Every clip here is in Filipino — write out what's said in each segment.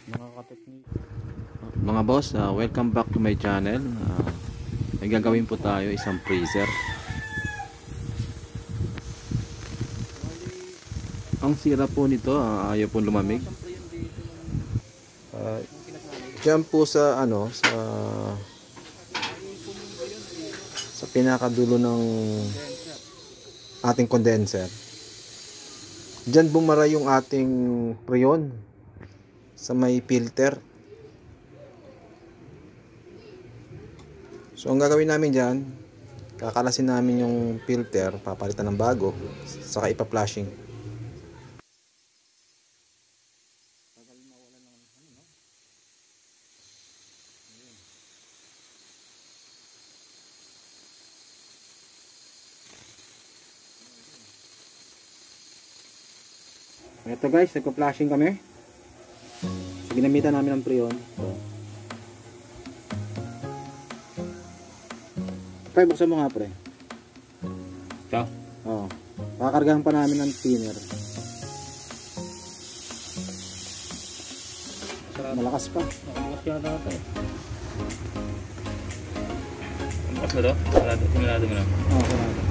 mga kateknik. Mga boss, welcome back to my channel. May gagawin po tayo isang freezer. Ang sira po nito, ayaw po lumamig. Diyan po sa sa pinakadulo ng ating condenser. Diyan bumara yung ating preon sa may filter. So ang gagawin namin dyan, kakalasin namin yung filter, papalitan ng bago, saka ipa-flashing. Ito guys, nagpa-flashing kami. So, ginamitan namin ng preon. So, pre, buksan mo nga pre. Ito? Oo. Kakargahan pa namin ng thinner. Malakas pa. Malakas ka na ito. Malakas na ito? Sinilado mo na? Oo, sarado.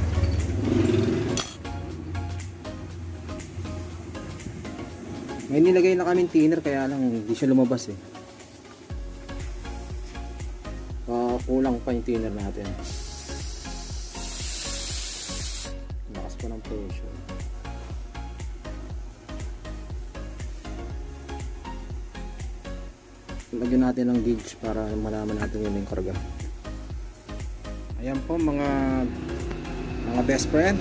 May nilagay na kaming thinner kaya lang hindi siya lumabas eh. Kulang pa yung thinner natin. Lakas pa ng pressure. Lagyan natin ng gauge para malaman natin yun yung karga. Ayan po mga best friend.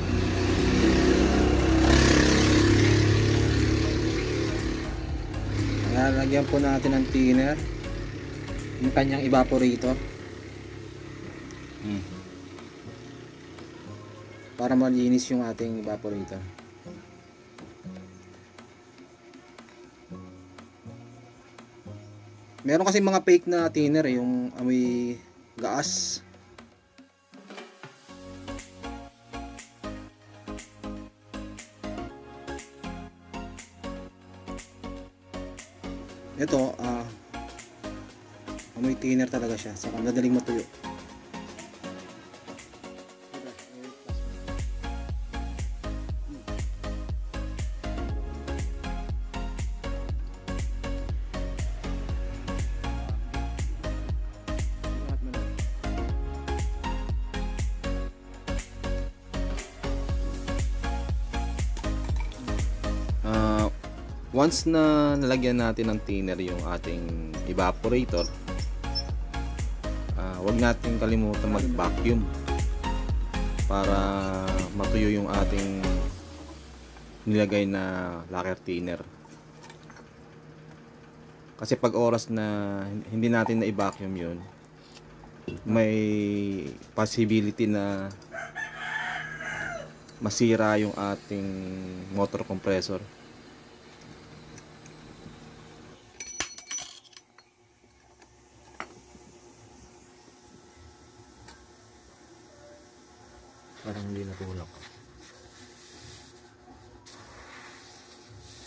Ayan, lagyan po natin ng thinner. Yung kanyang evaporator. Para malinis yung ating evaporator. Meron kasi mga fake na thinner yung amoy gas. Ito, amoy thinner talaga siya, saka madaling matuyo. Once na nalagyan natin ng thinner yung ating evaporator, wag natin kalimutan mag-vacuum para matuyo yung ating nilagay na lacquer thinner. Kasi pag oras na hindi natin na-vacuum yun, may possibility na masira yung ating motor compressor. Parang hindi natulak.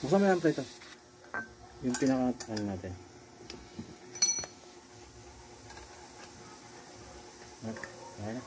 Buksan mo yan pre ito. Yung pinaka natin. Ayan.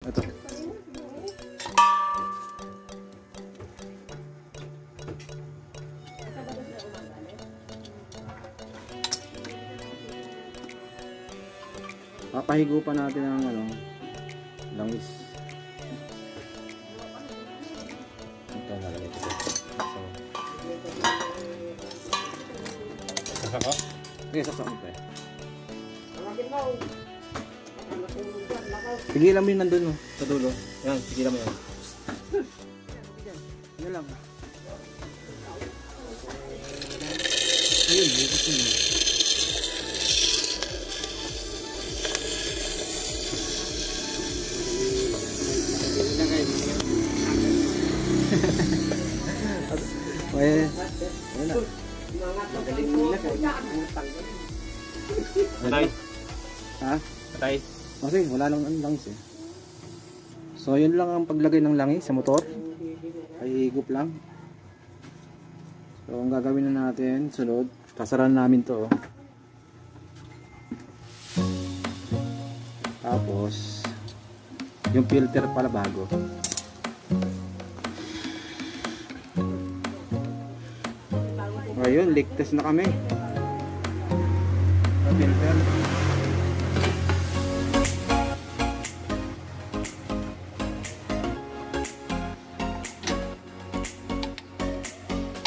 Ito. Papahigo pa natin ang ano, langis. Ito nalagay ko. So, Saka ko? okay, sasakot pa eh. Pigilan mo yun nandun, no? Sa dulo. Yan, pigilan mo yan. Yan lang. Ayun, ikot yun. Ayun na. Patay. Ha? Patay. Kasi wala nang langis eh. So yun lang ang paglagay ng langis sa motor. Ay higop lang. So ang gagawin na natin sunod, sasarahan namin to. Tapos yung filter pala bago. Ayun, leak test na kami. Filter.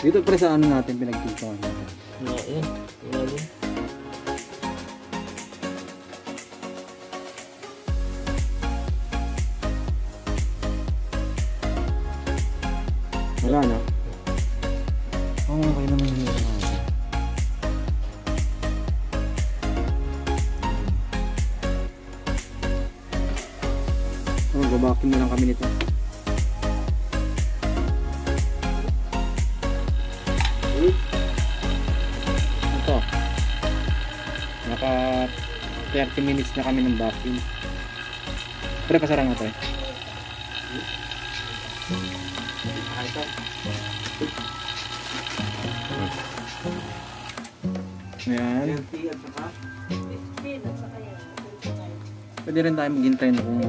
Dito pre sa ano natin pinagtutuan natin. Yan. Ilalim. Wala na. Oo, okay naman yun natin. Oh, babakin na lang kami nito. Ito. Naka 30 minutes na kami ng vacuum. Pre, pasarang na to eh. Ayan. Pwede rin tayo maghintay na kung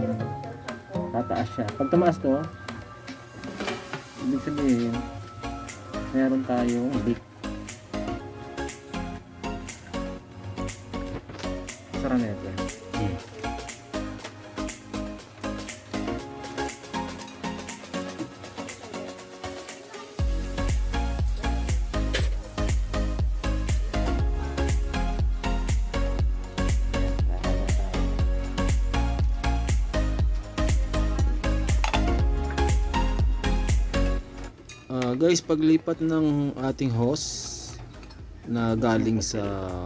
tataas siya. Pag tumaas to, ibig sabihin meron tayong leak. Sara na ito. Guys, paglipat ng ating hose na galing sa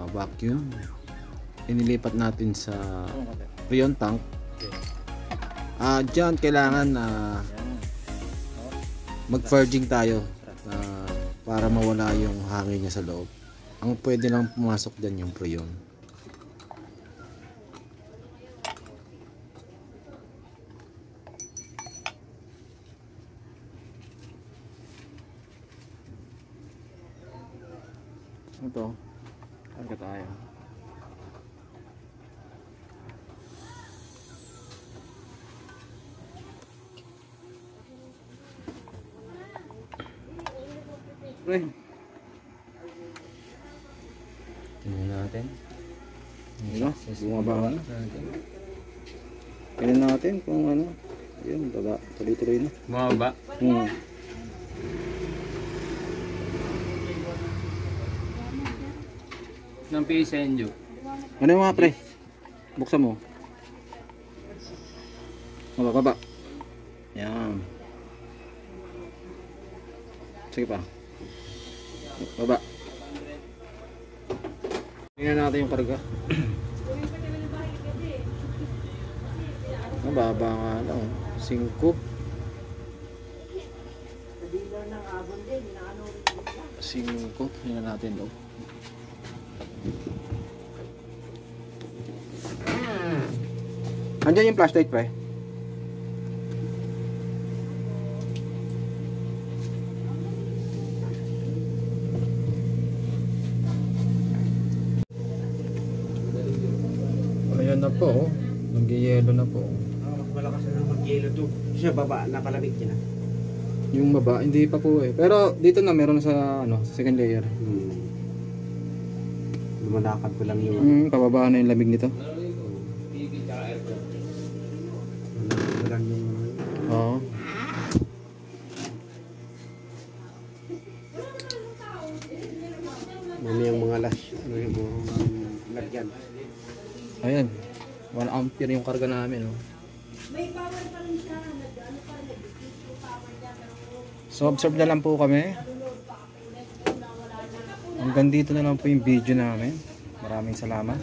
vacuum, inilipat natin sa Freon tank. Diyan kailangan mag-purging tayo para mawala yung hangin niya sa loob. Ang pwede lang pumasok dyan yung Freon. Ito, karga tayo. Pre, Tingnan natin. ano? Bumaba na. Tingnan natin kung ano. Yun, baba. Tuloy-tuloy na. Bumaba. Ng pisenyo. Ano yung mga pre? Buksan mo. Baba. Yan. Sige pa. Baba. Tingnan natin yung karga. Mababa nga lang. 5. 5. Tingnan natin loob. Andiyan yung flashlight pa eh. Ayan na po, nagyayelo na po. Mas malakas na naman. Yelo to. Siya baba, nakalabit niya na. Yung baba, hindi pa po eh. Pero dito na meron na sa ano, second layer. Lumalakad ko lang yung Pababa na yung lamig nito. lumalakad ko lang yung Oo. yung mga lash. Ano yung lagyan. Ayan. 1 ampere yung karga namin. Oh. So observe na lang po kami. Hanggang dito na lang po yung video namin. Maraming salamat.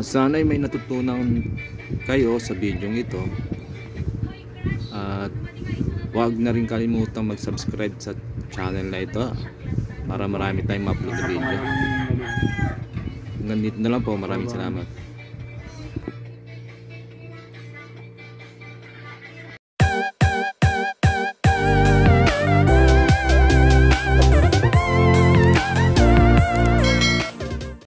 Sana'y may natutunan kayo sa video ito. At huwag na rin kalimutan mag-subscribe sa channel na ito para marami tayong ma-upload na video. Hanggang dito na lang po. Maraming salamat.